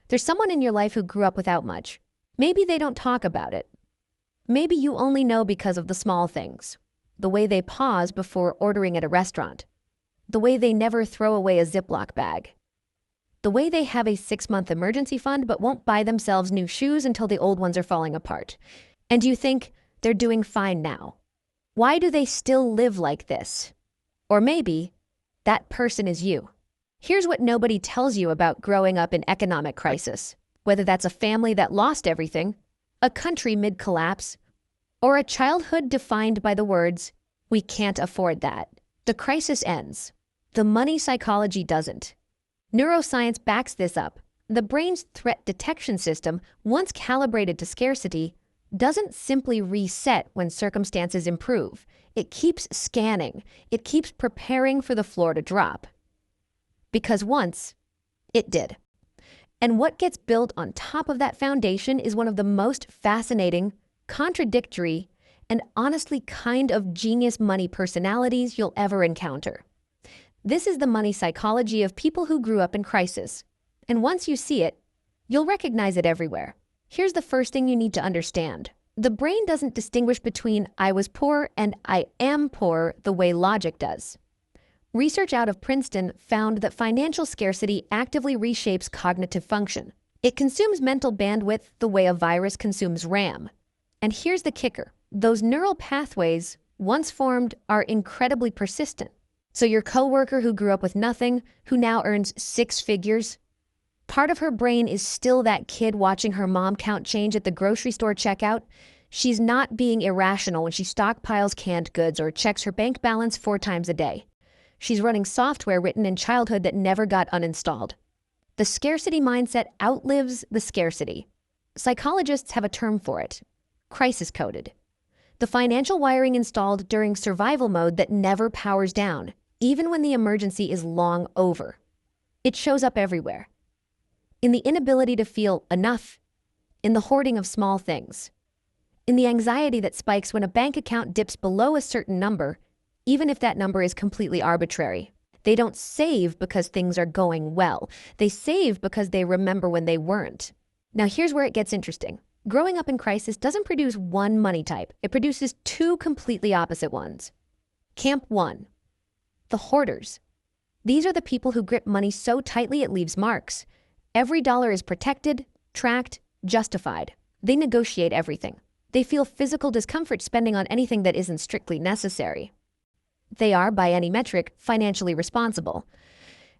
There's someone in your life who grew up without much. Maybe they don't talk about it. Maybe you only know because of the small things. The way they pause before ordering at a restaurant. The way they never throw away a Ziploc bag. The way they have a 6-month emergency fund but won't buy themselves new shoes until the old ones are falling apart. And you think they're doing fine now. Why do they still live like this? Or maybe that person is you. Here's what nobody tells you about growing up in economic crisis, whether that's a family that lost everything, a country mid-collapse, or a childhood defined by the words, "We can't afford that." The crisis ends. The money psychology doesn't. Neuroscience backs this up. The brain's threat detection system, once calibrated to scarcity, doesn't simply reset when circumstances improve. It keeps scanning. It keeps preparing for the floor to drop. Because once, it did. And what gets built on top of that foundation is one of the most fascinating, contradictory, and honestly kind of genius money personalities you'll ever encounter. This is the money psychology of people who grew up in crisis. And once you see it, you'll recognize it everywhere. Here's the first thing you need to understand. The brain doesn't distinguish between I was poor and I am poor the way logic does. Research out of Princeton found that financial scarcity actively reshapes cognitive function. It consumes mental bandwidth the way a virus consumes RAM. And here's the kicker. Those neural pathways, once formed, are incredibly persistent. So your coworker who grew up with nothing, who now earns 6 figures, part of her brain is still that kid watching her mom count change at the grocery store checkout. She's not being irrational when she stockpiles canned goods or checks her bank balance 4 times a day. She's running software written in childhood that never got uninstalled. The scarcity mindset outlives the scarcity. Psychologists have a term for it: crisis-coded. The financial wiring installed during survival mode that never powers down, even when the emergency is long over. It shows up everywhere. In the inability to feel enough, in the hoarding of small things, in the anxiety that spikes when a bank account dips below a certain number, even if that number is completely arbitrary. They don't save because things are going well. They save because they remember when they weren't. Now here's where it gets interesting. Growing up in crisis doesn't produce one money type. It produces 2 completely opposite ones. Camp 1. The hoarders. These are the people who grip money so tightly it leaves marks. Every dollar is protected, tracked, justified. They negotiate everything. They feel physical discomfort spending on anything that isn't strictly necessary. They are, by any metric, financially responsible,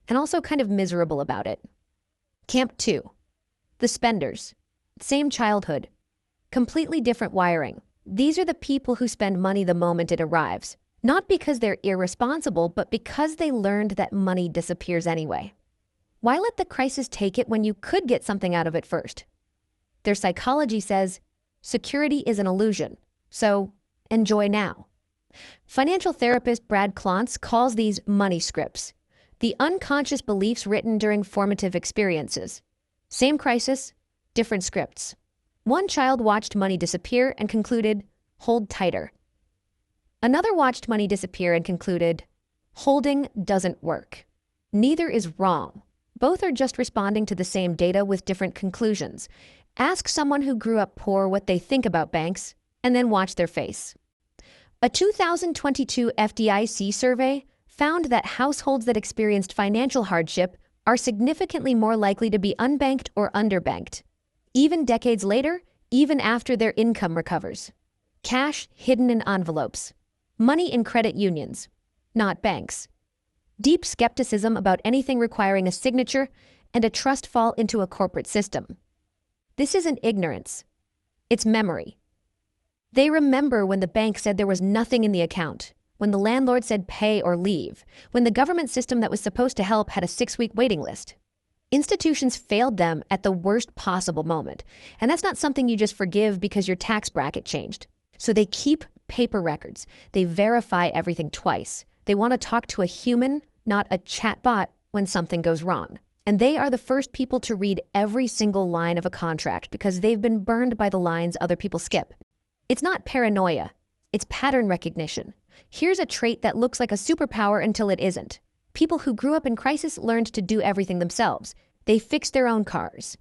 and also kind of miserable about it. Camp 2. The spenders. Same childhood. Completely different wiring. These are the people who spend money the moment it arrives, not because they're irresponsible, but because they learned that money disappears anyway. Why let the crisis take it when you could get something out of it first? Their psychology says, security is an illusion, so enjoy now. Financial therapist Brad Klontz calls these money scripts, the unconscious beliefs written during formative experiences. Same crisis, different scripts. One child watched money disappear and concluded, hold tighter. Another watched money disappear and concluded, holding doesn't work. Neither is wrong. Both are just responding to the same data with different conclusions. Ask someone who grew up poor what they think about banks, and then watch their face. A 2022 FDIC survey found that households that experienced financial hardship are significantly more likely to be unbanked or underbanked, even decades later, even after their income recovers. Cash hidden in envelopes. Money in credit unions, not banks. Deep skepticism about anything requiring a signature, and a trust fall into a corporate system. This isn't ignorance. It's memory. They remember when the bank said there was nothing in the account, when the landlord said pay or leave, when the government system that was supposed to help had a 6-week waiting list. Institutions failed them at the worst possible moment, and that's not something you just forgive because your tax bracket changed. So they keep paper records. They verify everything twice. They want to talk to a human, not a chatbot, when something goes wrong. And they are the first people to read every single line of a contract because they've been burned by the lines other people skip. It's not paranoia. It's pattern recognition. Here's a trait that looks like a superpower until it isn't. People who grew up in crisis learned to do everything themselves. They fixed their own cars.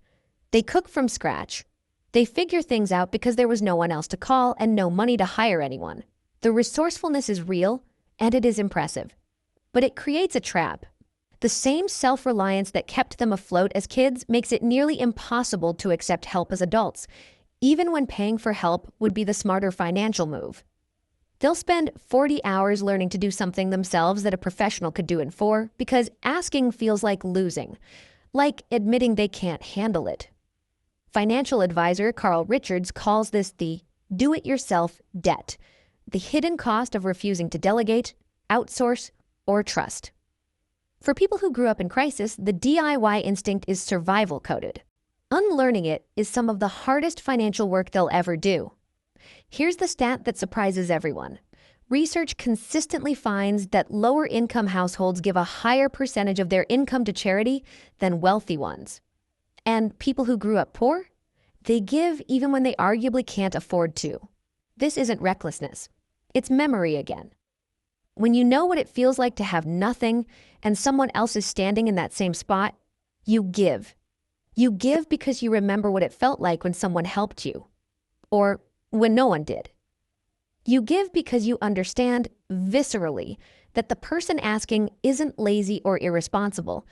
They cook from scratch. They figure things out because there was no one else to call and no money to hire anyone. The resourcefulness is real, and it is impressive. But it creates a trap. The same self-reliance that kept them afloat as kids makes it nearly impossible to accept help as adults, even when paying for help would be the smarter financial move. They'll spend 40 hours learning to do something themselves that a professional could do in 4 because asking feels like losing, like admitting they can't handle it. Financial advisor Carl Richards calls this the do-it-yourself debt, the hidden cost of refusing to delegate, outsource, or trust. For people who grew up in crisis, the DIY instinct is survival-coded. Unlearning it is some of the hardest financial work they'll ever do. Here's the stat that surprises everyone. Research consistently finds that lower-income households give a higher percentage of their income to charity than wealthy ones. And people who grew up poor? They give even when they arguably can't afford to. This isn't recklessness. It's memory again. When you know what it feels like to have nothing and someone else is standing in that same spot, you give. You give because you remember what it felt like when someone helped you, or when no one did. You give because you understand viscerally that the person asking isn't lazy or irresponsible.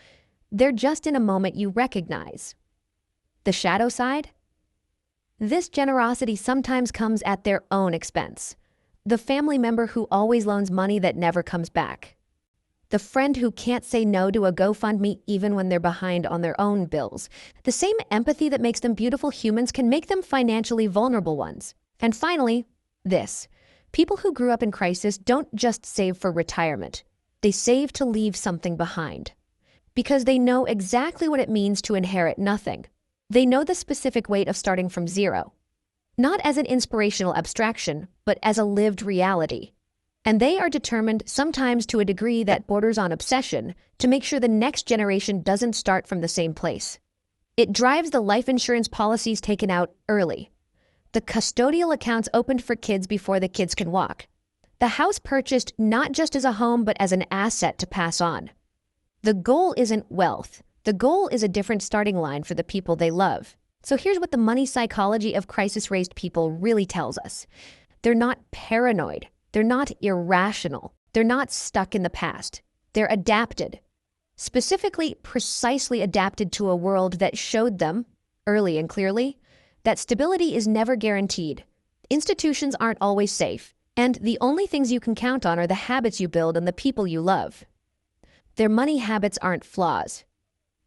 They're just in a moment you recognize. The shadow side? This generosity sometimes comes at their own expense. The family member who always loans money that never comes back. The friend who can't say no to a GoFundMe even when they're behind on their own bills. The same empathy that makes them beautiful humans can make them financially vulnerable ones. And finally, this. People who grew up in crisis don't just save for retirement. They save to leave something behind. Because they know exactly what it means to inherit nothing. They know the specific weight of starting from zero. Not as an inspirational abstraction, but as a lived reality. And they are determined, sometimes to a degree that borders on obsession, to make sure the next generation doesn't start from the same place. It drives the life insurance policies taken out early. The custodial accounts opened for kids before the kids can walk. The house purchased not just as a home, but as an asset to pass on. The goal isn't wealth. The goal is a different starting line for the people they love. So here's what the money psychology of crisis-raised people really tells us. They're not paranoid. They're not irrational. They're not stuck in the past. They're adapted. Specifically, precisely adapted to a world that showed them, early and clearly, that stability is never guaranteed. Institutions aren't always safe, and the only things you can count on are the habits you build and the people you love. Their money habits aren't flaws.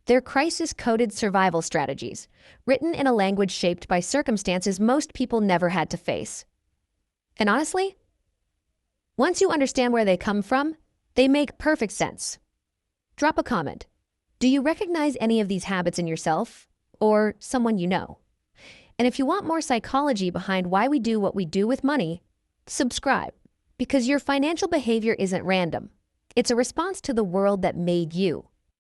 They're crisis-coded survival strategies, written in a language shaped by circumstances most people never had to face. And honestly, once you understand where they come from, they make perfect sense. Drop a comment. Do you recognize any of these habits in yourself or someone you know? And if you want more psychology behind why we do what we do with money, subscribe, because your financial behavior isn't random. It's a response to the world that made you.